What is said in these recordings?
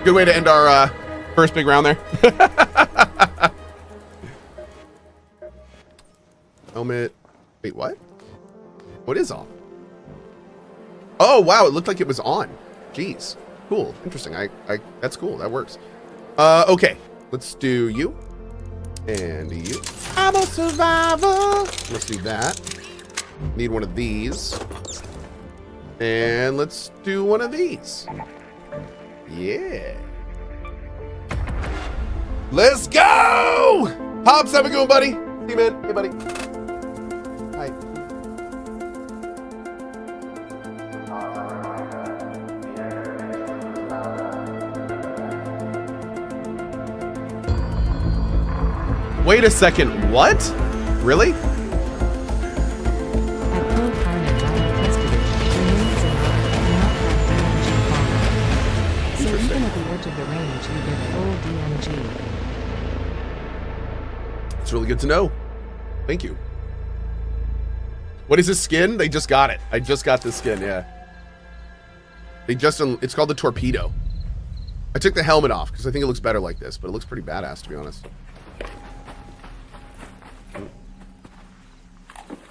Good way to end our first big round there. Helmet. Wait, what? What is off? Oh, wow. It looked like it was on. Jeez. Cool. Interesting. That's cool. That works. Okay. Let's do you. And you. I'm a survivor. Let's do that. Need one of these. And let's do one of these. Yeah. Let's go! Hobbs, have a good one, buddy. See you, man. Hey, buddy. Hi. Wait a second. What? Really? At CohhCarnage, I have tested it. Grenades and arc do not have DMG fire. So even at the edge of the range, you get full DMG. It's really good to know. Thank you. What is this skin? They just got it. I just got this skin, yeah. It's called the Torpedo. I took the helmet off because I think it looks better like this, but it looks pretty badass, to be honest.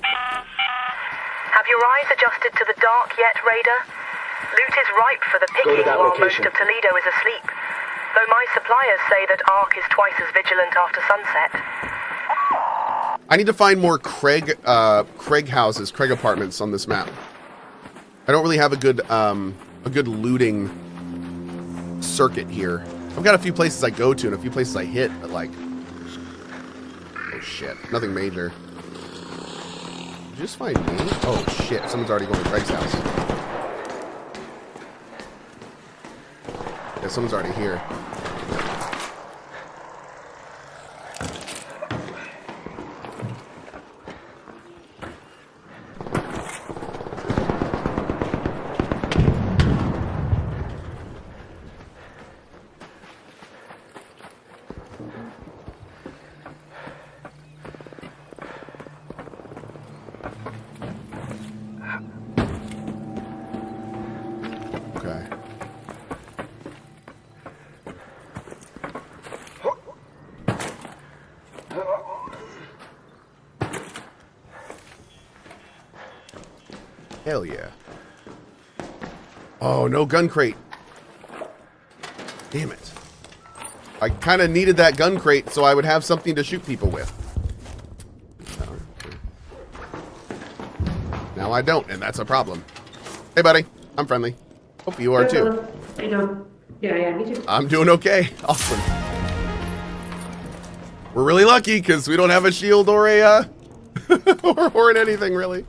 Have your eyes adjusted to the dark yet, Raider? Loot is ripe for the picking while most of Toledo is asleep. Though my suppliers say that Ark is twice as vigilant after sunset. I need to find more Craig houses, Craig apartments on this map. I don't really have a good looting circuit here. I've got a few places I go to and a few places I hit, but like, oh shit, nothing major. Did you just find me? Oh shit, someone's already going to Craig's house. Yeah, someone's already here. Hell yeah. Oh, no gun crate. Damn it. I kind of needed that gun crate so I would have something to shoot people with. Now I don't, and that's a problem. Hey, buddy. I'm friendly. Hope you are too. How you doing? Yeah, me too. I'm doing okay. Awesome. We're really lucky because we don't have a shield or a or an anything really.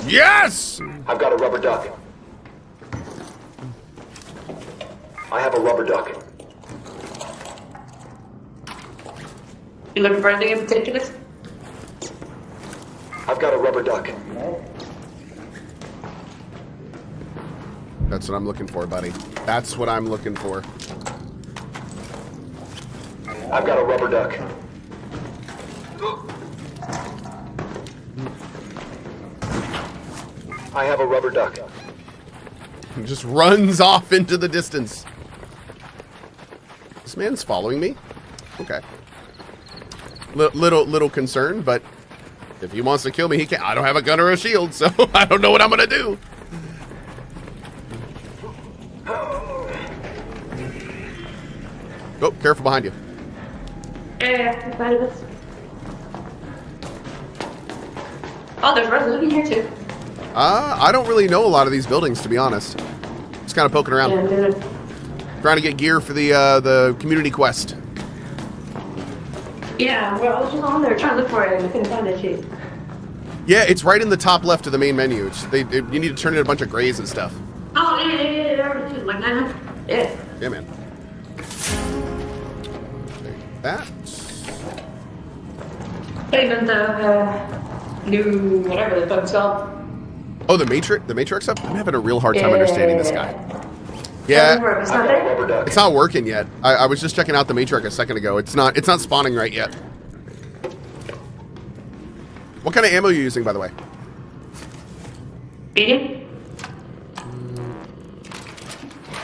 Yes! I've got a rubber duck. I have a rubber duck. You looking for anything in particular? I've got a rubber duck. That's what I'm looking for, buddy. That's what I'm looking for. I've got a rubber duck. I have a rubber duck. He just runs off into the distance. This man's following me? Okay. Little concerned, but if he wants to kill me, he can. I don't have a gun or a shield, so I don't know what I'm gonna do. Oh, careful behind you. Yeah, inside of us. Oh, there's resident in here too. I don't really know a lot of these buildings, to be honest. Just kind of poking around. Yeah, Trying to get gear for the community quest. yeah, well, I was just on there trying to look for it and I couldn't find that shit. Yeah, it's right in the top left of the main menu. You need to turn in a bunch of grays and stuff. Oh, yeah, like 900. Yeah. Yeah, man. Take that. Even the new whatever the fuck's called. Oh, the Matrix up? I'm having a real hard time understanding this guy. Yeah, It's not there? it's not working yet. I was just checking out the Matrix a second ago. It's not spawning right yet. What kind of ammo are you using, by the way? Medium?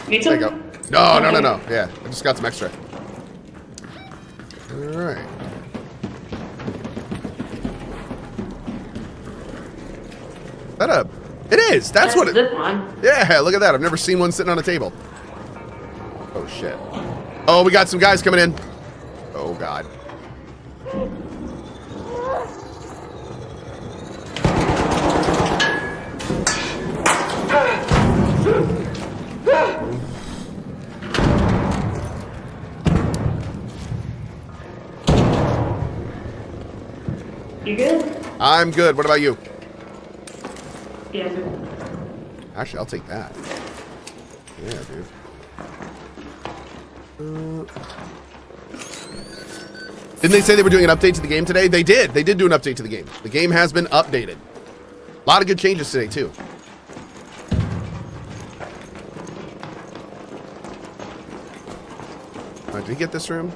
Me too. There you go. No. Yeah, I just got some extra. Alright. That a... It is! That's what it... This one. Yeah, look at that. I've never seen one sitting on a table. Oh, shit. Oh, we got some guys coming in. Oh, God. You good? I'm good. What about you? Yeah, dude. Actually, I'll take that. Yeah, dude. Didn't they say they were doing an update to the game today? They did. They did do an update to the game. The game has been updated. A lot of good changes today, too. Did he get this room?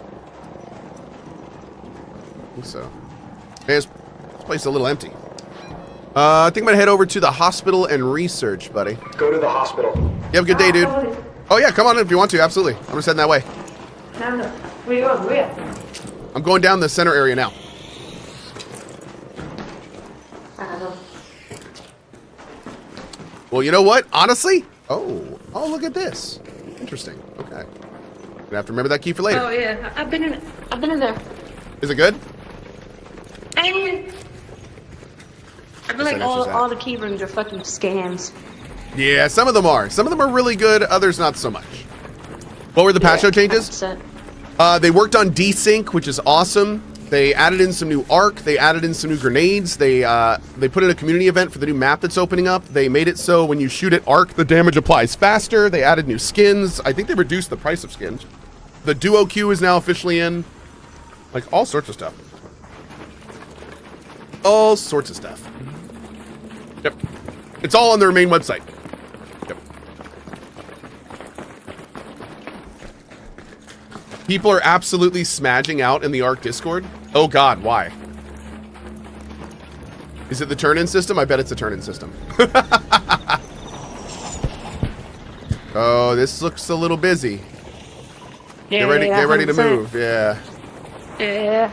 I think so. Hey, this place is a little empty. I think I'm gonna head over to the hospital and research, buddy. Go to the hospital. You have a good day, dude. Oh yeah, come on in if you want to. Absolutely. I'm just heading that way. Where you going? Where? I'm going down the center area now. I don't know. Well, you know what? Honestly, oh, look at this. Interesting. Okay. Gonna have to remember that key for later. Oh yeah, I've been in there. Is it good? I feel like all the key rooms are fucking scams. Yeah, some of them are. Some of them are really good. Others not so much. What were the patch note changes? 100%. They worked on desync, which is awesome. They added in some new arc. They added in some new grenades. They put in a community event for the new map that's opening up. They made it so when you shoot at arc, the damage applies faster. They added new skins. I think they reduced the price of skins. The duo queue is now officially in. Like all sorts of stuff. All sorts of stuff. Yep. It's all on their main website. Yep. People are absolutely smashing out in the ARC Discord. Oh God, why? Is it the turn-in system? I bet it's a turn-in system. Oh, this looks a little busy. Yeah, Get ready to 100%. move. Yeah. Yeah.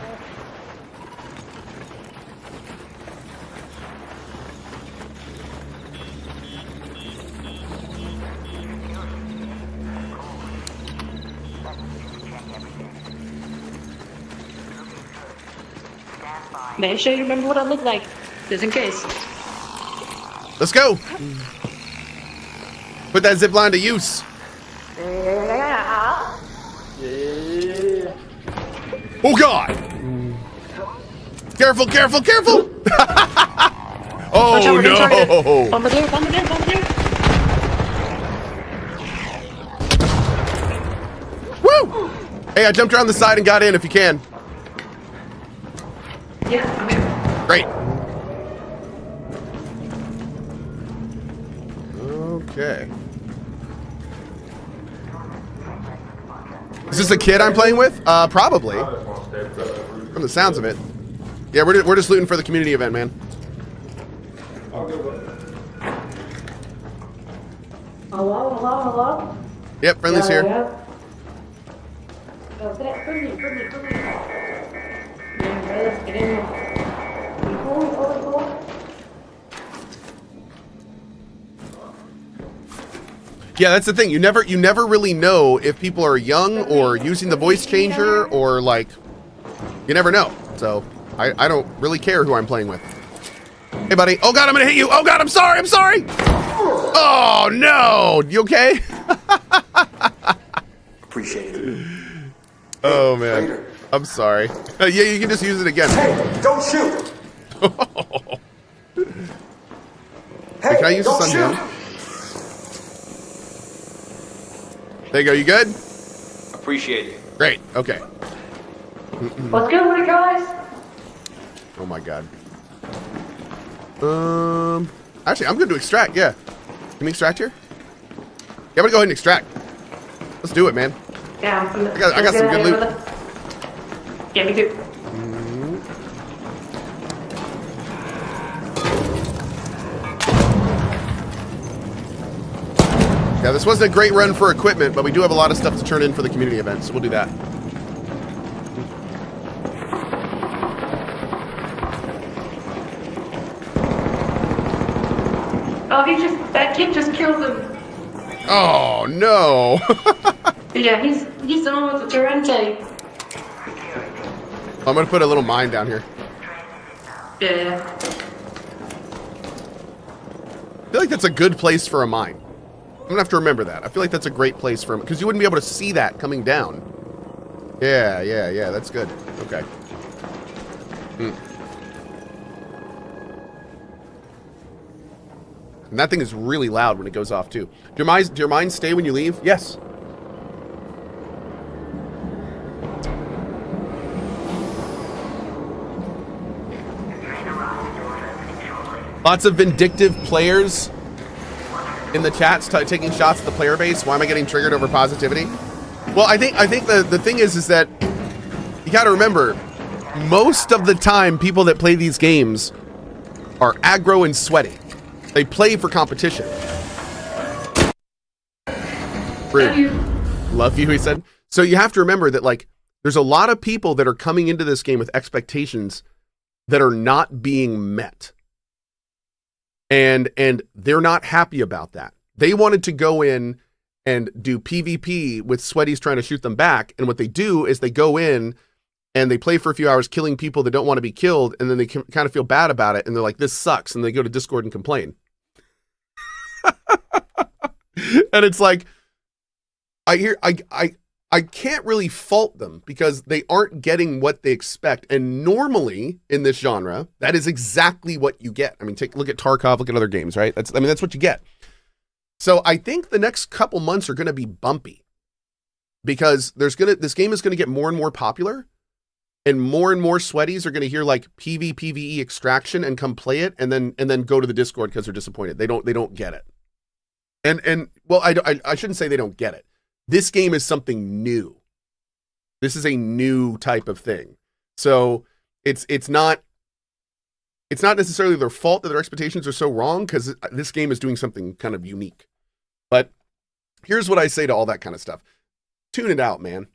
Make sure you remember what I look like, just in case. Let's go. Put that zip line to use. Oh God! Careful, careful, careful! Oh no! Bombardier. Woo! Hey, I jumped around the side and got in if you can. Yeah, I'm here. Great. Okay. Is this a kid I'm playing with? Probably. From the sounds of it. Yeah, we're just looting for the community event, man. Hello? Yep, friendly's here. Get in there. Yeah, that's the thing. You never really know if people are young or using the voice changer or like, you never know. So I don't really care who I'm playing with. Hey, buddy. Oh God, I'm gonna hit you. Oh God, I'm sorry. Oh no, you okay? Appreciate it. Oh man, I'm sorry. Yeah, you can just use it again. Hey, don't shoot! Hey, can I use this on him? There you go. You good? Appreciate it. Great. Okay. What's good with you guys? Oh my God. Actually, I'm good to extract. Yeah. Can we extract here? Yeah, I'm gonna go ahead and extract. Let's do it, man. Yeah, I got some good loot. Yeah, me too. Yeah, this wasn't a great run for equipment, but we do have a lot of stuff to turn in for the community event, so we'll do that. Oh, that kid just killed him. Oh, no. Yeah, he's the one with the Torrente. I'm going to put a little mine down here. Yeah. I feel like that's a good place for a mine. I'm going to have to remember that. I feel like that's a great place for him, because you wouldn't be able to see that coming down. Yeah, that's good. Okay. And that thing is really loud when it goes off, too. Do your mines stay when you leave? Yes. Lots of vindictive players in the chats taking shots at the player base. Why am I getting triggered over positivity? Well, I think the thing is that you got to remember, most of the time people that play these games are aggro and sweaty. They play for competition. Rude. Love you, he said. So you have to remember that, like, there's a lot of people that are coming into this game with expectations that are not being met. And they're not happy about that. They wanted to go in and do PvP with sweaties trying to shoot them back. And what they do is they go in and they play for a few hours killing people that don't want to be killed. And then they kind of feel bad about it. And they're like, this sucks. And they go to Discord and complain. And it's like, I can't really fault them because they aren't getting what they expect. And normally in this genre, that is exactly what you get. I mean, take a look at Tarkov, look at other games, right? That's what you get. So I think the next couple months are going to be bumpy because this game is going to get more and more popular, and more sweaties are going to hear like PvE extraction and come play it, and then go to the Discord because they're disappointed. They don't get it. And well, I shouldn't say they don't get it. This game is something new. This is a new type of thing. So it's not necessarily their fault that their expectations are so wrong, because this game is doing something kind of unique. But here's what I say to all that kind of stuff. Tune it out, man.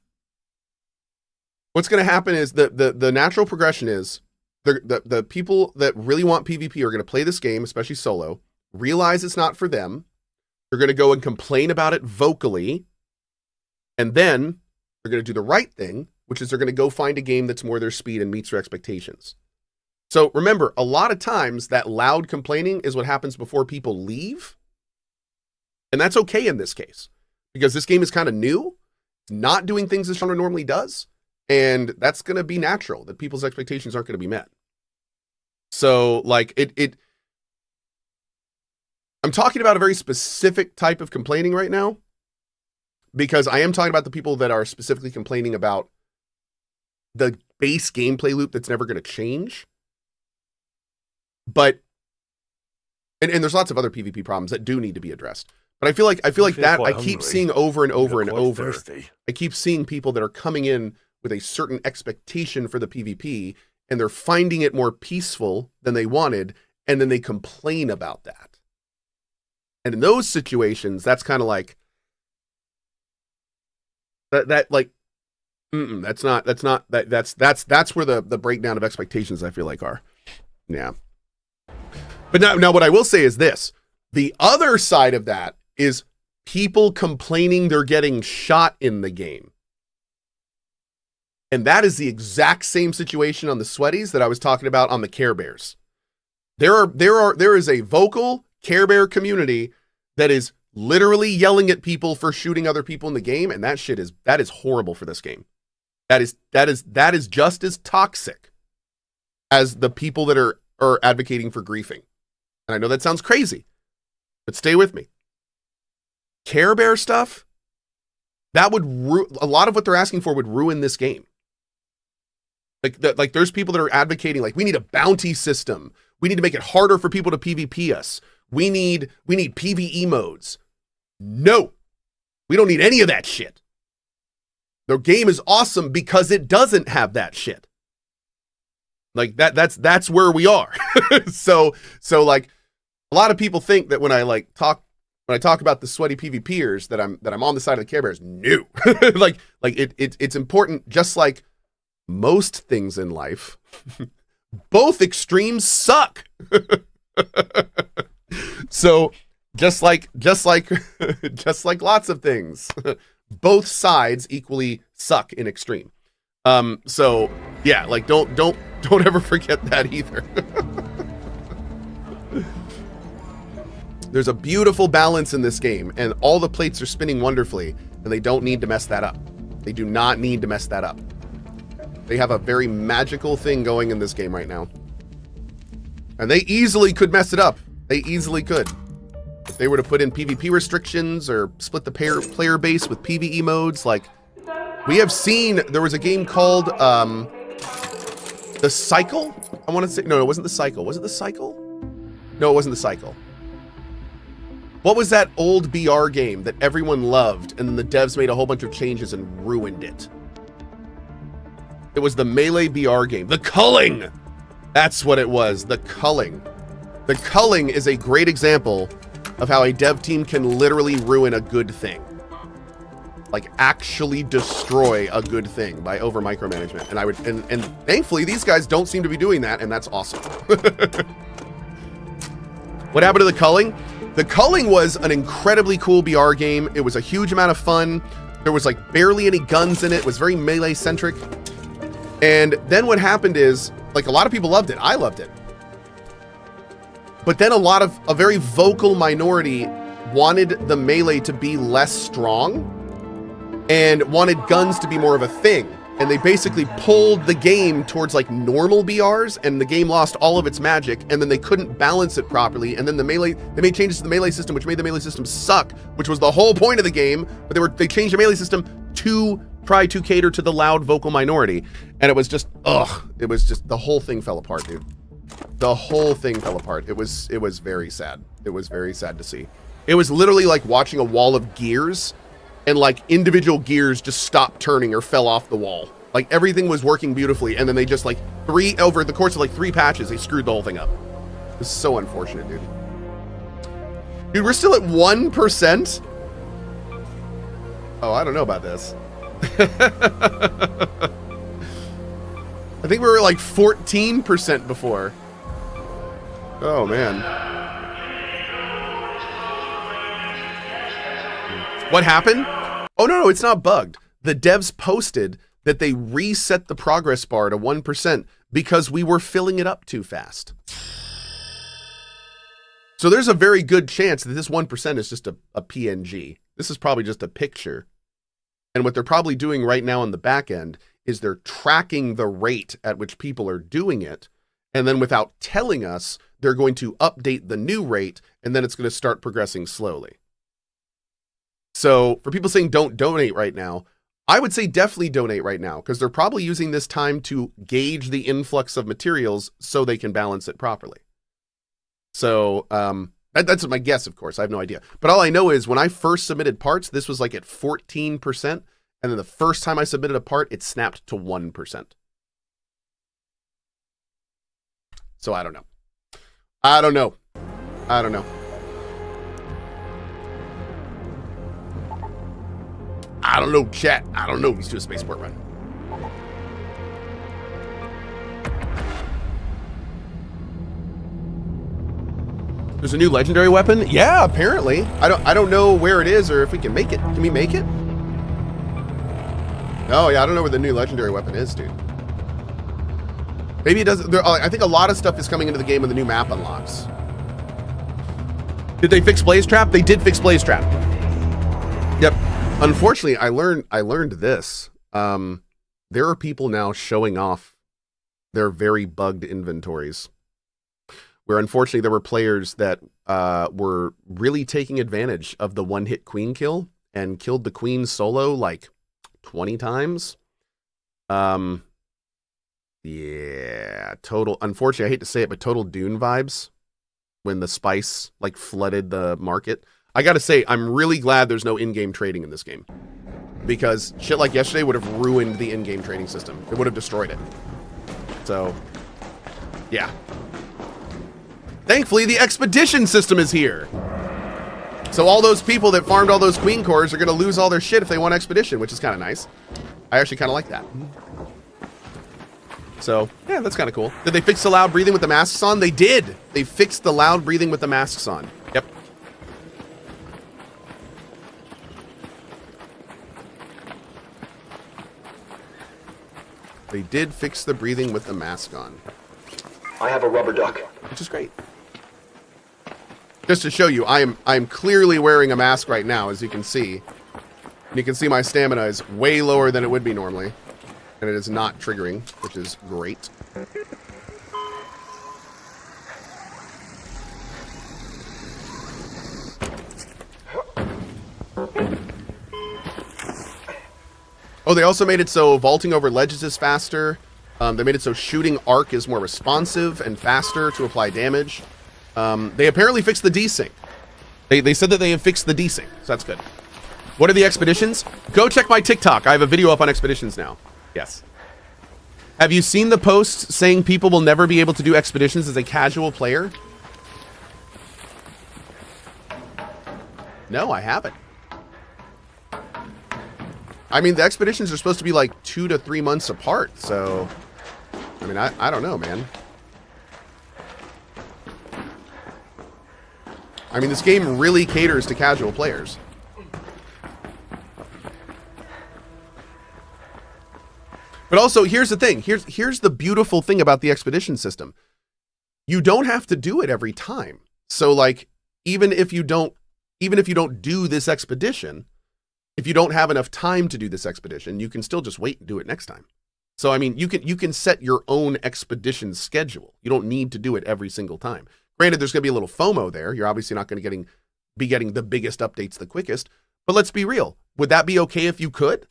What's going to happen is the natural progression is the people that really want PvP are going to play this game, especially solo, realize it's not for them. They're going to go and complain about it vocally. And then they're going to do the right thing, which is they're going to go find a game that's more their speed and meets their expectations. So remember, a lot of times that loud complaining is what happens before people leave. And that's okay in this case, because this game is kind of new. It's not doing things this genre normally does. And that's going to be natural, that people's expectations aren't going to be met. So like I'm talking about a very specific type of complaining right now, because I am talking about the people that are specifically complaining about the base gameplay loop that's never going to change. But, and there's lots of other PvP problems that do need to be addressed. But I feel like that I keep seeing over and over and over. I keep seeing people that are coming in with a certain expectation for the PvP, and they're finding it more peaceful than they wanted, and then they complain about that. And in those situations, that's kind of like, that's where the breakdown of expectations I feel like are. Yeah. But now what I will say is this. The other side of that is people complaining they're getting shot in the game. And that is the exact same situation on the sweaties that I was talking about on the Care Bears. There is a vocal Care Bear community that is literally yelling at people for shooting other people in the game, and that is horrible for this game. That is just as toxic as the people that are advocating for griefing. And I know that sounds crazy, but stay with me. Care Bear stuff, that would a lot of what they're asking for would ruin this game. Like there's people that are advocating, like, we need a bounty system. We need to make it harder for people to PvP us. We need PvE modes. No, we don't need any of that shit. The game is awesome because it doesn't have that shit. Like that's where we are. So like a lot of people think that when I like talk when I talk about the sweaty PvPers that I'm on the side of the Care Bears, no. like it's important, just like most things in life. Both extremes suck. So just like lots of things, both sides equally suck in extreme. So yeah, like don't ever forget that either. There's a beautiful balance in this game, and all the plates are spinning wonderfully, and they don't need to mess that up. They do not need to mess that up. They have a very magical thing going in this game right now. And they easily could mess it up. They easily could. If they were to put in PvP restrictions or split the player base with PvE modes, like we have seen, there was a game called The Cycle? I want to say, no, it wasn't The Cycle. Was it The Cycle? No, it wasn't The Cycle. What was that old BR game that everyone loved, and then the devs made a whole bunch of changes and ruined it? It was the Melee BR game. The Culling! That's what it was. The Culling. The Culling is a great example of how a dev team can literally ruin a good thing. Like, actually destroy a good thing by over micromanagement. And thankfully, these guys don't seem to be doing that, and that's awesome. What happened to the Culling? The Culling was an incredibly cool BR game. It was a huge amount of fun. There was like barely any guns in it. It was very melee centric. And then what happened is, like, a lot of people loved it. I loved it. But then a very vocal minority wanted the melee to be less strong and wanted guns to be more of a thing. And they basically pulled the game towards like normal BRs, and the game lost all of its magic, and then they couldn't balance it properly. And then they made changes to the melee system, which made the melee system suck, which was the whole point of the game. But they changed the melee system to try to cater to the loud vocal minority. And it was just, the whole thing fell apart, dude. The whole thing fell apart. It was very sad. It was very sad to see. It was literally like watching a wall of gears, and like individual gears just stopped turning or fell off the wall. Like everything was working beautifully, and then they just like over the course of like 3 patches, they screwed the whole thing up. It's so unfortunate, dude. Dude, we're still at 1%? Oh, I don't know about this. I think we were like 14% before. Oh man. What happened? Oh, no, it's not bugged. The devs posted that they reset the progress bar to 1% because we were filling it up too fast. So there's a very good chance that this 1% is just a PNG. This is probably just a picture. And what they're probably doing right now on the back end is they're tracking the rate at which people are doing it. And then without telling us, they're going to update the new rate, and then it's going to start progressing slowly. So for people saying don't donate right now, I would say definitely donate right now, because they're probably using this time to gauge the influx of materials so they can balance it properly. So that's my guess, of course. I have no idea. But all I know is when I first submitted parts, this was like at 14%. And then the first time I submitted a part, it snapped to 1%. So I don't know. I don't know. I don't know, chat. I don't know. Let's do a spaceport run. There's a new legendary weapon? Yeah, apparently. I don't know where it is or if we can make it. Can we make it? Oh yeah, I don't know where the new legendary weapon is, dude. Maybe it doesn't. I think a lot of stuff is coming into the game when the new map unlocks. Did they fix Blaze Trap? They did fix Blaze Trap. Yep. Unfortunately, I learned this. There are people now showing off their very bugged inventories, where unfortunately there were players that were really taking advantage of the one-hit queen kill and killed the queen solo like 20 times. Yeah, total, unfortunately, I hate to say it, but total Dune vibes when the spice like flooded the market. I gotta say, I'm really glad there's no in-game trading in this game, because shit like yesterday would have ruined the in-game trading system. It would have destroyed it. So, yeah. Thankfully, the expedition system is here. So all those people that farmed all those queen cores are going to lose all their shit if they want expedition, which is kind of nice. I actually kind of like that. So, yeah, that's kind of cool. Did they fix the loud breathing with the masks on? They did. They fixed the loud breathing with the masks on. Yep. They did fix the breathing with the mask on. I have a rubber duck. Which is great. Just to show you, I am clearly wearing a mask right now, as you can see. And you can see my stamina is way lower than it would be normally. And it is not triggering, which is great. Oh, they also made it so vaulting over ledges is faster. They made it so shooting arc is more responsive and faster to apply damage. They apparently fixed the desync. They said that they have fixed the desync, so that's good. What are the expeditions? Go check my TikTok. I have a video up on expeditions now. Yes. Have you seen the posts saying people will never be able to do expeditions as a casual player? No, I haven't. I mean, the expeditions are supposed to be like 2 to 3 months apart, so... I mean, I don't know, man. I mean, this game really caters to casual players. But also, here's the thing. Here's the beautiful thing about the expedition system. You don't have to do it every time. So, like, even if you don't do this expedition, if you don't have enough time to do this expedition, you can still just wait and do it next time. So, I mean, you can set your own expedition schedule. You don't need to do it every single time. Granted, there's going to be a little FOMO there. You're obviously not going to be getting the biggest updates the quickest. But let's be real. Would that be okay if you could?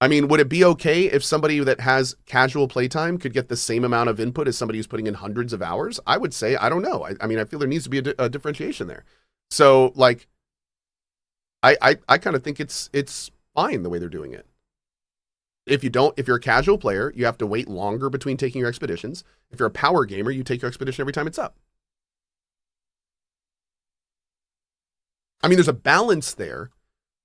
I mean, would it be okay if somebody that has casual playtime could get the same amount of input as somebody who's putting in hundreds of hours? I would say, I don't know. I mean, I feel there needs to be a differentiation there. So, like, I kind of think it's fine the way they're doing it. If you're a casual player, you have to wait longer between taking your expeditions. If you're a power gamer, you take your expedition every time it's up. I mean, there's a balance there.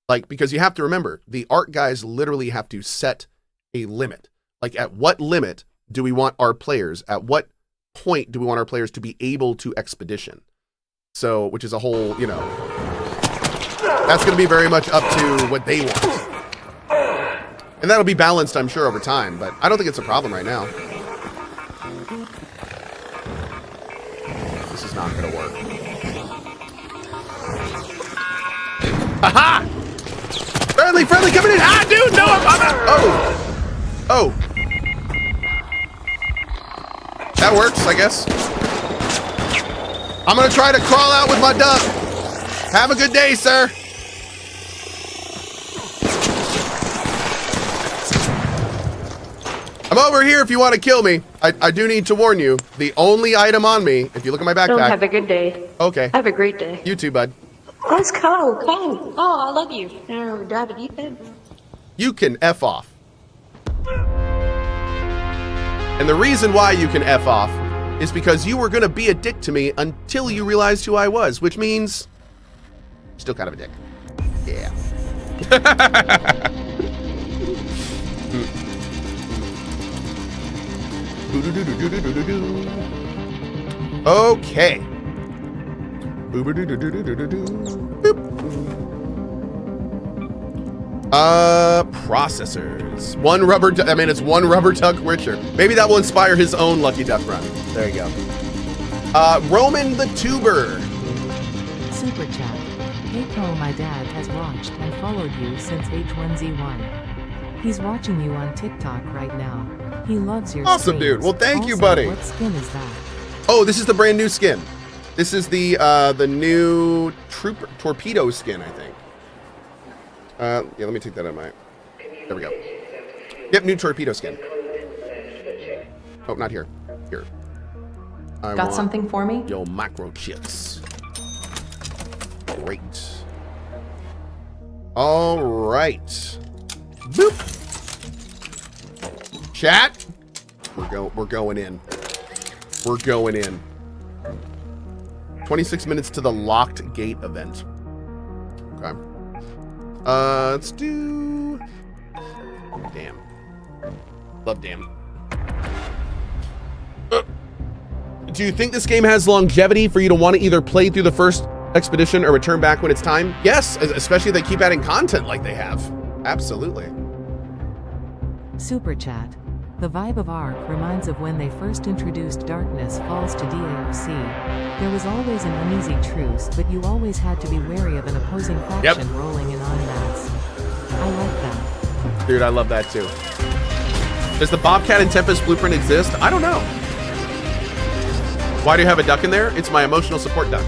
Like, because you have to remember, the art guys literally have to set a limit. Like, at what limit do we want our players? At what point do we want our players to be able to expedition? So, which is a whole, you know, that's going to be very much up to what they want. And that'll be balanced, I'm sure, over time, but I don't think it's a problem right now. This is not going to work. Aha! Friendly, coming in! Ah, dude, no, oh! That works, I guess. I'm gonna try to crawl out with my duck. Have a good day, sir. I'm over here if you want to kill me. I do need to warn you, the only item on me, if you look at my backpack... Don't have a good day. Okay. Have a great day. You too, bud. Let's go. Oh, I love you. Now we're driving you in. You can F off. And the reason why you can F off is because you were going to be a dick to me until you realized who I was, which means... still kind of a dick. Yeah. Okay. Processors. It's one rubber duck Witcher. Maybe that will inspire his own Lucky Duck run. There you go. Roman the Tuber. Super chat. Hey Cohh, my dad has watched and followed you since H1Z1. He's watching you on TikTok right now. He loves your awesome, streams. dude. Well, thank you, Also, buddy. What skin is that? Oh, this is the brand new skin. This is the new torpedo skin, I think. Yeah, let me take that out of my... There we go. Yep, new torpedo skin. Oh, not here. Here. I Got want something for me? yo microchips. Great. All right. Boop. Chat. We're going in. We're going in. 26 minutes to the locked gate event. Okay. Let's do... Damn. Love damn. Do you think this game has longevity for you to want to either play through the first expedition or return back when it's time? Yes, especially if they keep adding content like they have. Absolutely. Super chat. The vibe of Ark reminds of when they first introduced Darkness Falls to DAOC. There was always an uneasy truce, but you always had to be wary of an opposing faction rolling in en masse. I like that. Dude, I love that too. Does the Bobcat and Tempest blueprint exist? I don't know. Why do you have a duck in there? It's my emotional support duck.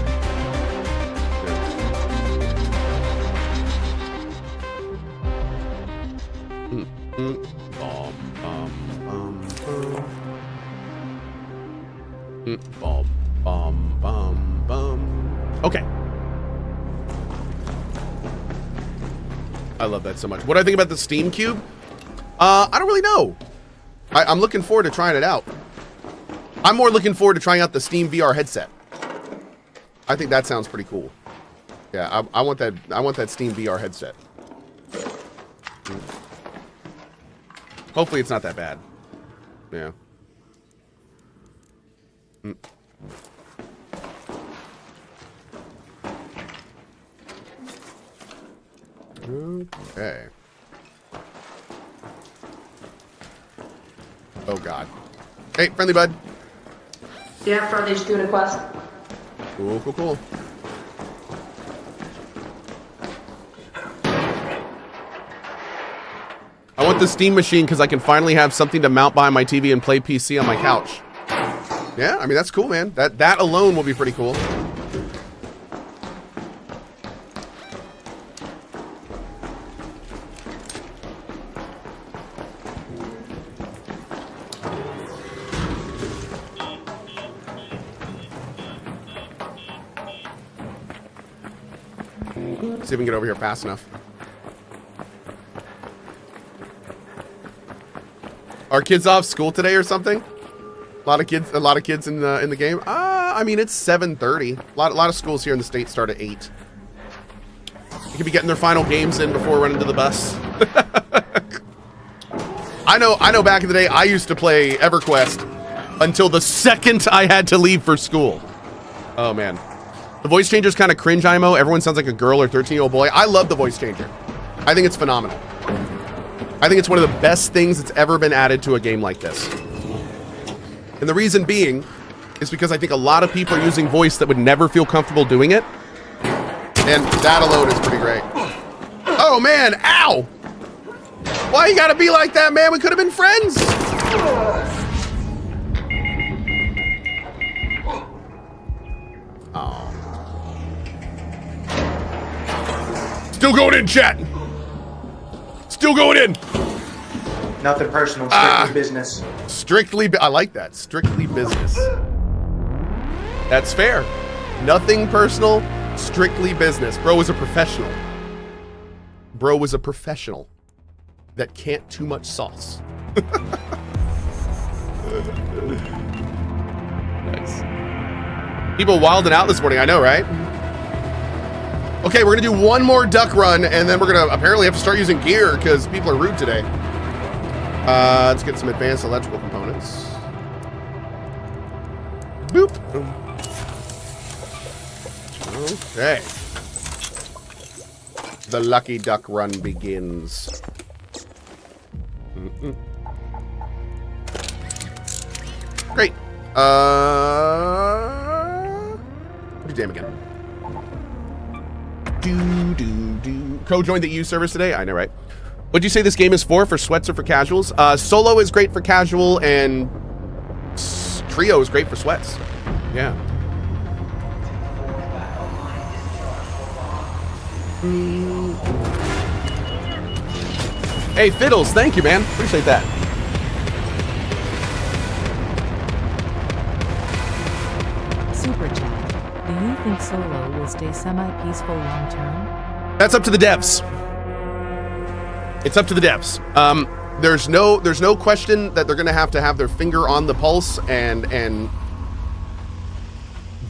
Okay. I love that so much. What do I think about the Steam Cube? I don't really know. I'm looking forward to trying it out. I'm more looking forward to trying out the Steam VR headset. I think that sounds pretty cool. Yeah, I want that. I want that Steam VR headset. Hopefully, it's not that bad. Yeah. Okay. Oh God. Hey, friendly bud. Yeah, friendly, just doing a quest. Cool, cool, cool. I want the Steam machine because I can finally have something to mount behind my TV and play PC on my couch. Yeah, I mean, that's cool, man. That alone will be pretty cool. See if we can get over here fast enough. Are kids off school today or something? A lot of kids in the game. I mean, it's 7:30. A lot of schools here in the States start at 8. They could be getting their final games in before running to the bus. I know back in the day I used to play EverQuest until the second I had to leave for school. Oh man. The voice changer's kind of cringe, IMO. Everyone sounds like a girl or 13-year-old boy. I love the voice changer. I think it's phenomenal. I think it's one of the best things that's ever been added to a game like this. And the reason being is because I think a lot of people are using voice that would never feel comfortable doing it. And that alone is pretty great. Oh man, ow! Why you gotta be like that, man? We could have been friends. Oh. Still going in, chat. Still going in. Nothing personal, strictly business. I like that. Strictly business. That's fair. Nothing personal, strictly business. Bro was a professional. Bro was a professional that can't too much sauce. Nice. People wilding out this morning, I know, right? Okay, we're gonna do one more duck run, and then we're gonna apparently have to start using gear because people are rude today. Let's get some advanced electrical components. Boop. Okay. The lucky duck run begins. Great. Do damn again. Cohh joined the EU service today. I know, right? What'd you say this game is for sweats or for casuals? Solo is great for casual, and trio is great for sweats. Yeah. Hey, Fiddles, thank you, man. Appreciate that. Super chat. Do you think Solo will stay semi-peaceful long term? That's up to the devs. It's up to the devs. There's no question that they're gonna have to have their finger on the pulse and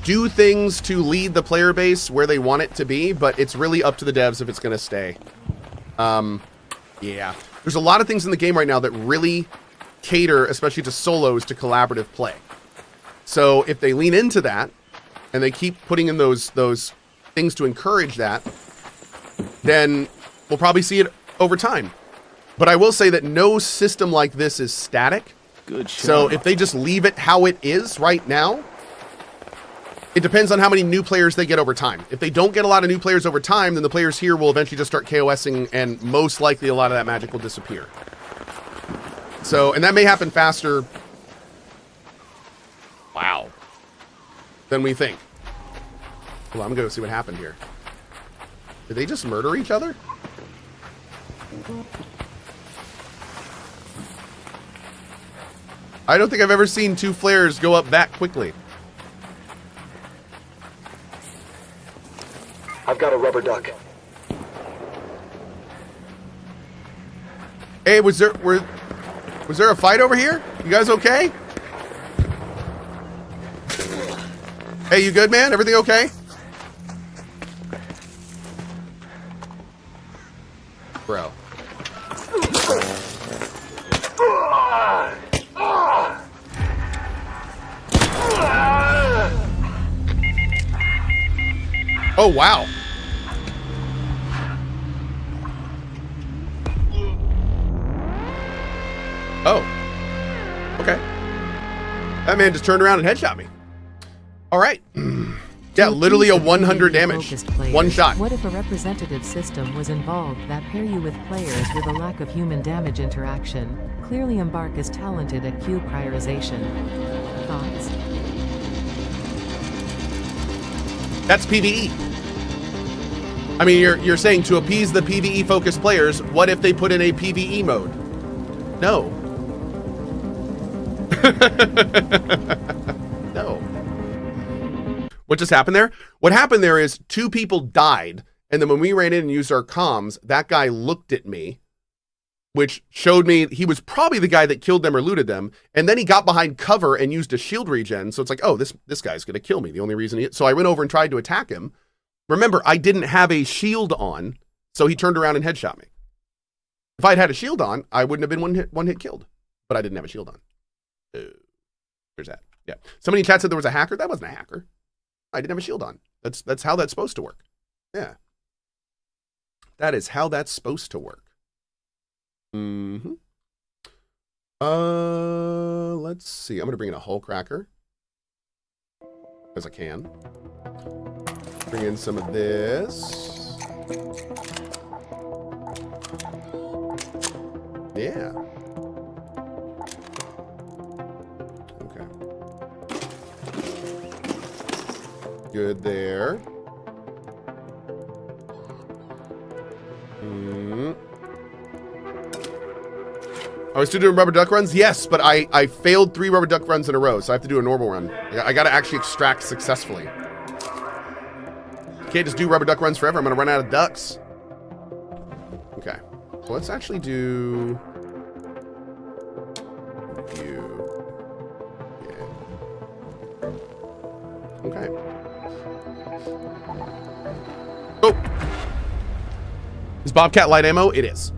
do things to lead the player base where they want it to be, but it's really up to the devs if it's going to stay. Yeah. There's a lot of things in the game right now that really cater, especially to solos, to collaborative play. So if they lean into that, and they keep putting in those things to encourage that, then we'll probably see it over time. But I will say that no system like this is static. Good shot. So if they just leave it how it is right now, it depends on how many new players they get over time. If they don't get a lot of new players over time, then the players here will eventually just start KOSing, and most likely a lot of that magic will disappear. So, and that may happen faster, wow, than we think. Well, I'm going to see what happened here. Did they just murder each other? I don't think I've ever seen two flares go up that quickly. I've got a rubber duck. Hey, was there a fight over here? You guys okay? Hey, you good, man? Everything okay? Bro. Oh, wow. Oh. Okay. That man just turned around and headshot me. All right. Yeah, literally a 100 damage. One shot. What if a representative system was involved that pair you with players with a lack of human damage interaction? Clearly Embark is talented at queue prioritization. Thoughts? That's PvE. I mean, you're saying to appease the PvE-focused players, what if they put in a PvE mode? No. No. What just happened there? What happened there is two people died, and then when we ran in and used our comms, that guy looked at me, which showed me he was probably the guy that killed them or looted them, and then he got behind cover and used a shield regen, so it's like, oh, this guy's gonna kill me. The only reason so I went over and tried to attack him. Remember, I didn't have a shield on, so he turned around and headshot me. If I'd had a shield on, I wouldn't have been one hit killed, but I didn't have a shield on. There's that. Yeah. Somebody in chat said there was a hacker. That wasn't a hacker. I didn't have a shield on. That's how that's supposed to work. Yeah. That is how that's supposed to work. Mm-hmm. Let's see. I'm going to bring in a hull cracker. As I can. Bring in some of this. Yeah. Okay. Good there. Are we still doing rubber duck runs? Yes, but I failed 3 rubber duck runs in a row, so I have to do a normal run. I got to actually extract successfully. Can't just do rubber duck runs forever. I'm going to run out of ducks. Okay. Well, let's actually do... you. Yeah. Okay. Oh! Is Bobcat light ammo? It is.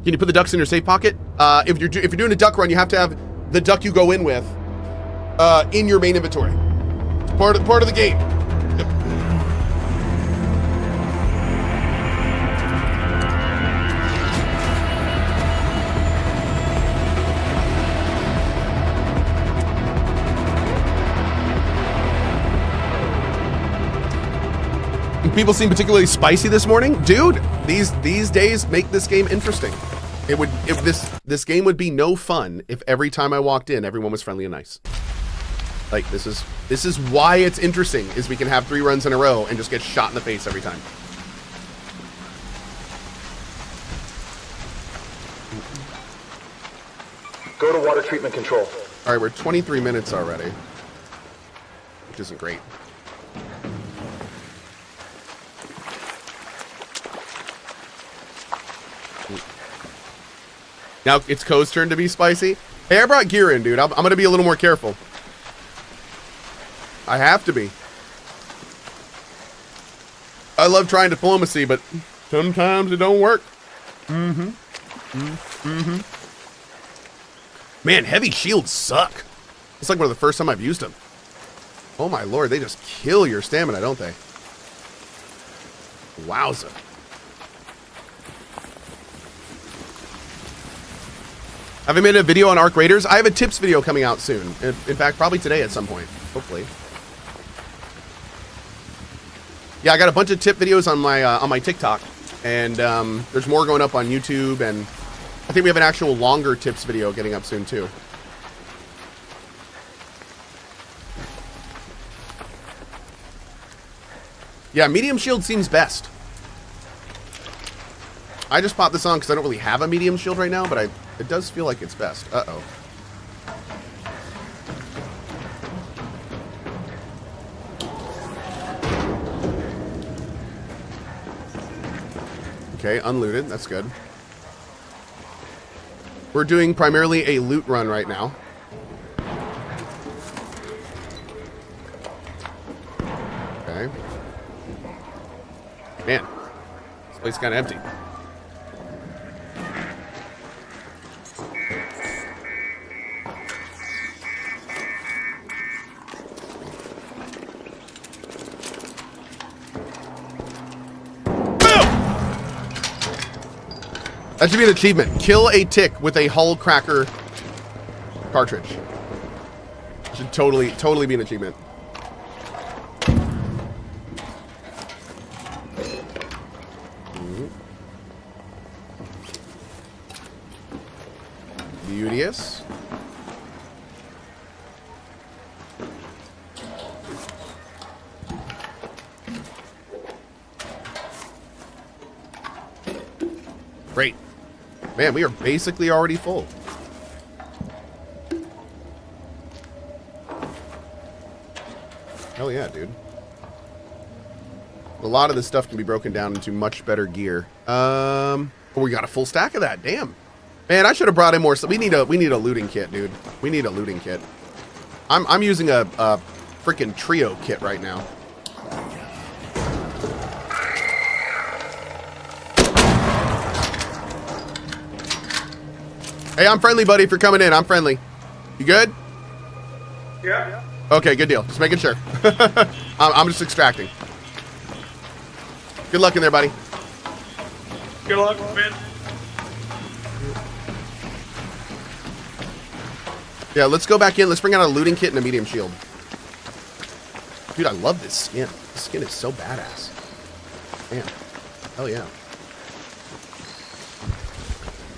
Can you put the ducks in your safe pocket? If you're doing a duck run, you have to have the duck you go in with in your main inventory. It's part of the game. Yep. People seem particularly spicy this morning, dude. These days make this game interesting. This game would be no fun if every time I walked in, everyone was friendly and nice. Like this is why it's interesting, is we can have 3 runs in a row and just get shot in the face every time. Go to water treatment control. All right, we're 23 minutes already, which isn't great. Now it's Cohh's turn to be spicy. Hey, I brought gear in, dude. I'm going to be a little more careful. I have to be. I love trying diplomacy, but sometimes it don't work. Man, heavy shields suck. It's like one of the first time I've used them. Oh my lord, they just kill your stamina, don't they? Wowza. Have I made a video on Arc Raiders? I have a tips video coming out soon. In fact, probably today at some point, hopefully. Yeah, I got a bunch of tip videos on my TikTok, and there's more going up on YouTube, and I think we have an actual longer tips video getting up soon too. Yeah, medium shield seems best. I just popped this on because I don't really have a medium shield right now, but it does feel like it's best. Uh-oh. Okay, unlooted. That's good. We're doing primarily a loot run right now. Okay. Man, this place is kind of empty. That should be an achievement. Kill a tick with a hull cracker cartridge. Should totally be an achievement. Beauteous. Great. Man, we are basically already full. Hell yeah, dude. A lot of this stuff can be broken down into much better gear. Oh, we got a full stack of that. Damn. Man, I should have brought in more. So we need a looting kit, dude. We need a looting kit. I'm using a freaking trio kit right now. Hey, I'm friendly, buddy, if you're coming in. I'm friendly. You good? Yeah. Okay, good deal. Just making sure. I'm just extracting. Good luck in there, buddy. Good luck, man. Yeah, let's go back in. Let's bring out a looting kit and a medium shield. Dude, I love this skin. This skin is so badass. Man. Hell yeah.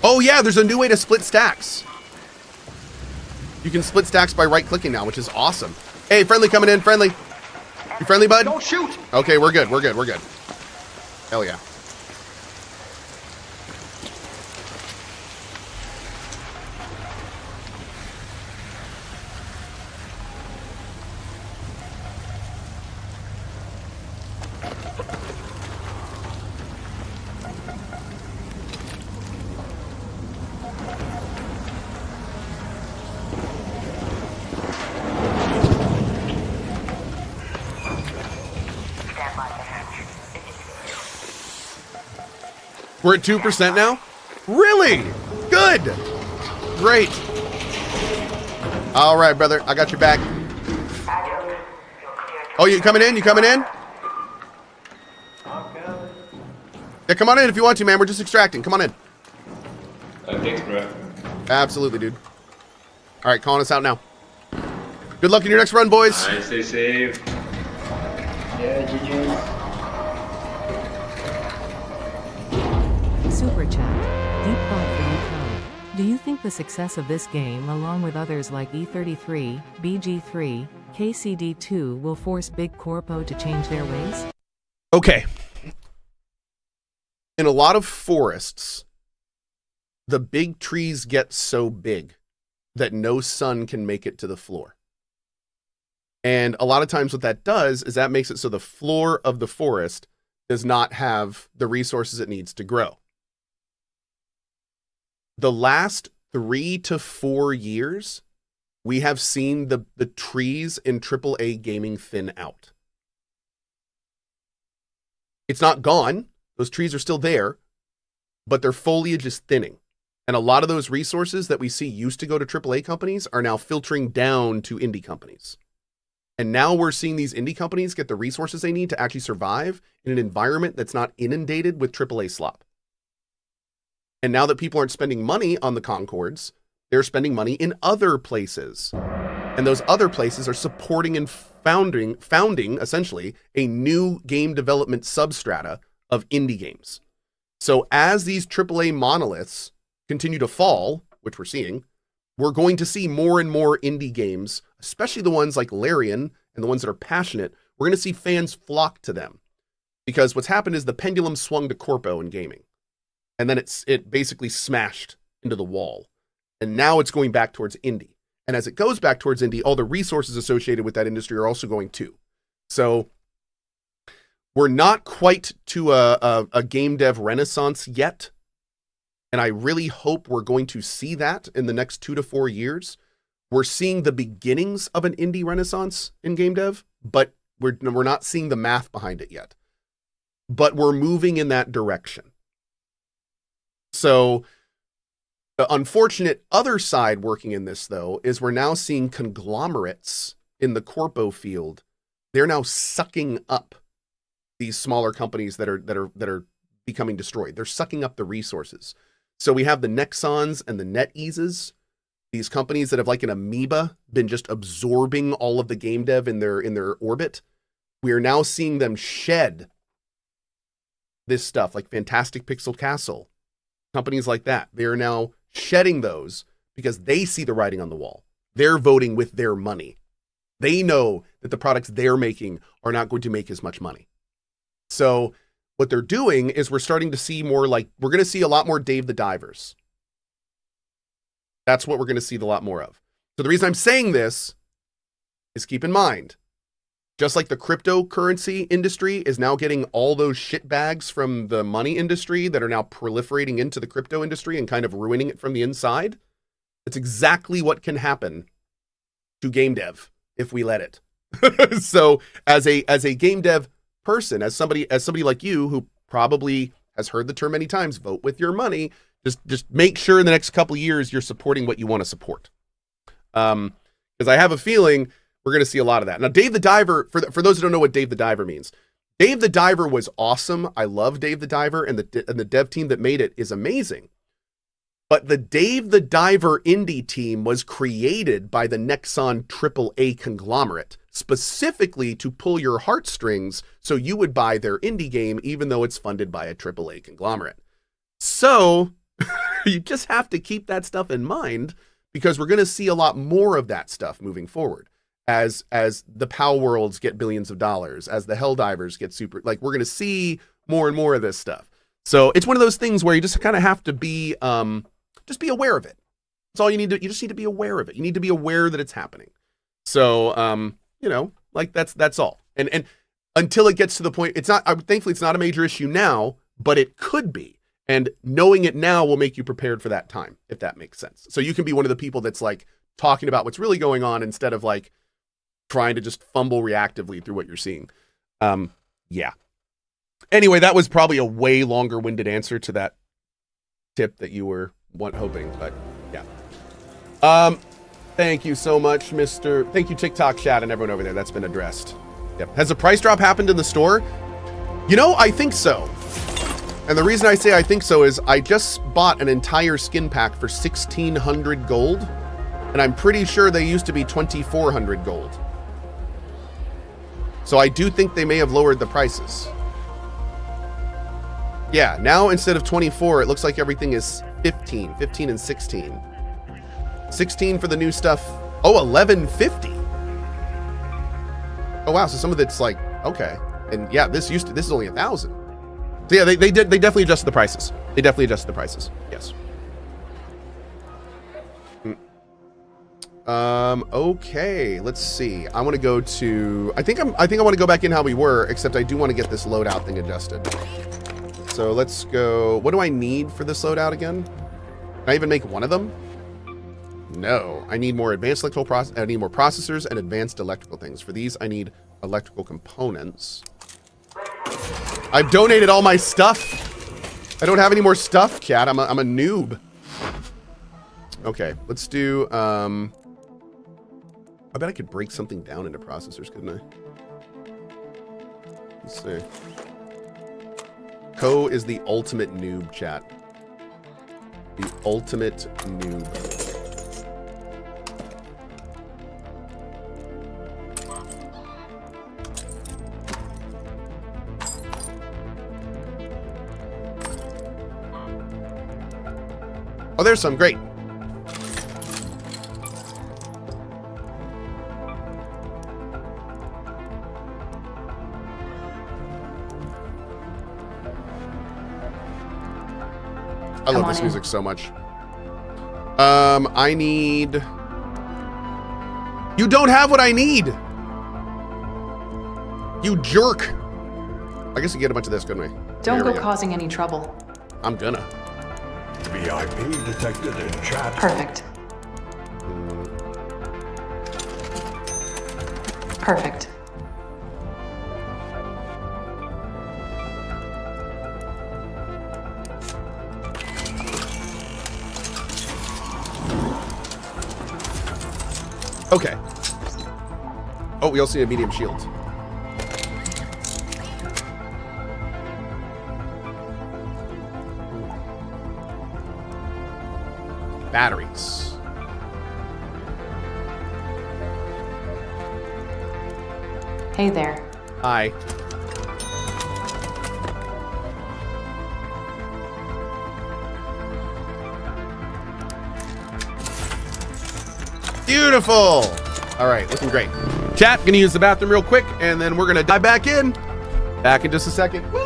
Oh yeah, there's a new way to split stacks. You can split stacks by right-clicking now, which is awesome. Hey, friendly coming in, friendly. You friendly, bud? Don't shoot! Okay, we're good, we're good, we're good. Hell yeah. We're at 2% now? Really? Good. Great. All right, brother. I got your back. Oh, you coming in? You coming in? Yeah, come on in if you want to, man. We're just extracting. Come on in. Thanks, bro. Absolutely, dude. All right, calling us out now. Good luck in your next run, boys. All right, stay safe. Yeah, GG. Super chat. Deep thought for you, Cohh. Do you think the success of this game, along with others like E33, BG3, KCD2, will force Big Corpo to change their ways? Okay. In a lot of forests, the big trees get so big that no sun can make it to the floor. And a lot of times what that does is that makes it so the floor of the forest does not have the resources it needs to grow. The last 3 to 4 years we have seen the trees in AAA gaming thin out. It's not gone. Those trees are still there, but their foliage is thinning. And a lot of those resources that we see used to go to AAA companies are now filtering down to indie companies. And now we're seeing these indie companies get the resources they need to actually survive in an environment that's not inundated with AAA slop. And now that people aren't spending money on the Concords, they're spending money in other places. And those other places are supporting and founding essentially a new game development substrata of indie games. So as these AAA monoliths continue to fall, which we're seeing, we're going to see more and more indie games, especially the ones like Larian and the ones that are passionate. We're going to see fans flock to them because what's happened is the pendulum swung to corpo in gaming, and then it basically smashed into the wall, and now it's going back towards indie. And as it goes back towards indie, all the resources associated with that industry are also going too. So we're not quite to a game dev renaissance yet. And I really hope we're going to see that in the next 2 to 4 years. We're seeing the beginnings of an indie renaissance in game dev, but we're not seeing the math behind it yet. But we're moving in that direction. So the unfortunate other side working in this, though, is we're now seeing conglomerates in the corpo field. They're now sucking up these smaller companies that are becoming destroyed. They're sucking up the resources. So we have the Nexons and the NetEases, these companies that have like an amoeba been just absorbing all of the game dev in their orbit. We are now seeing them shed this stuff like Fantastic Pixel Castle, companies like that. They are now shedding those because they see the writing on the wall. They're voting with their money. They know that the products they're making are not going to make as much money. So what they're doing is we're starting to see more like, we're going to see a lot more Dave the Divers. That's what we're going to see a lot more of. So the reason I'm saying this is keep in mind, just like the cryptocurrency industry is now getting all those shit bags from the money industry that are now proliferating into the crypto industry and kind of ruining it from the inside. That's exactly what can happen to game dev if we let it. So as a game dev person, as somebody like you who probably has heard the term many times, vote with your money, just make sure in the next couple of years you're supporting what you want to support. Because I have a feeling we're going to see a lot of that. Now, Dave the Diver, for those who don't know what Dave the Diver means, Dave the Diver was awesome. I love Dave the Diver, and the dev team that made it is amazing. But the Dave the Diver indie team was created by the Nexon AAA conglomerate, specifically to pull your heartstrings so you would buy their indie game even though it's funded by a AAA conglomerate. So you just have to keep that stuff in mind because we're going to see a lot more of that stuff moving forward as the POW worlds get billions of dollars, as the Helldivers get super, like we're going to see more and more of this stuff. So it's one of those things where you just kind of have to be, just be aware of it. That's all you need to, you just need to be aware of it. You need to be aware that it's happening. So, you know, like that's all. And until it gets to the point, it's not, thankfully it's not a major issue now, but it could be. And knowing it now will make you prepared for that time, if that makes sense. So you can be one of the people that's like talking about what's really going on instead of like trying to just fumble reactively through what you're seeing. Yeah. Anyway, that was probably a way longer winded answer to that tip that you were hoping, but yeah. Thank you so much, thank you TikTok chat and everyone over there. That's been addressed. Yep. Has a price drop happened in the store? You know, I think so. And the reason I say I think so is I just bought an entire skin pack for 1,600 gold, and I'm pretty sure they used to be 2,400 gold. So I do think they may have lowered the prices. Yeah, now instead of 24, it looks like everything is 15 and 16. 16 for the new stuff. Oh, 1150. Oh wow, so some of it's like, okay. And yeah, this is only 1,000. So yeah, they definitely adjusted the prices. They definitely adjusted the prices. Yes. Okay, let's see. I want to go to, I think I want to go back in how we were, except I do want to get this loadout thing adjusted. So let's go. What do I need for this loadout again? Can I even make one of them? No, I need more advanced electrical I need more processors and advanced electrical things. For these, I need electrical components. I've donated all my stuff. I don't have any more stuff, chat. I'm a noob. Okay, let's do, I bet I could break something down into processors, couldn't I? Let's see. Cohh is the ultimate noob, chat. The ultimate noob. Oh, there's some. Great. I love this music so much. I need... You don't have what I need! You jerk! I guess we get a bunch of this, couldn't we? Don't go causing any trouble. I'm gonna. VIP detected in chat. Perfect. Perfect. Okay. Oh, we also need a medium shield. Batteries. Hey there. Hi. Beautiful. All right, looking great. Chat, gonna use the bathroom real quick, and then we're gonna dive back in. Back in just a second. Woo!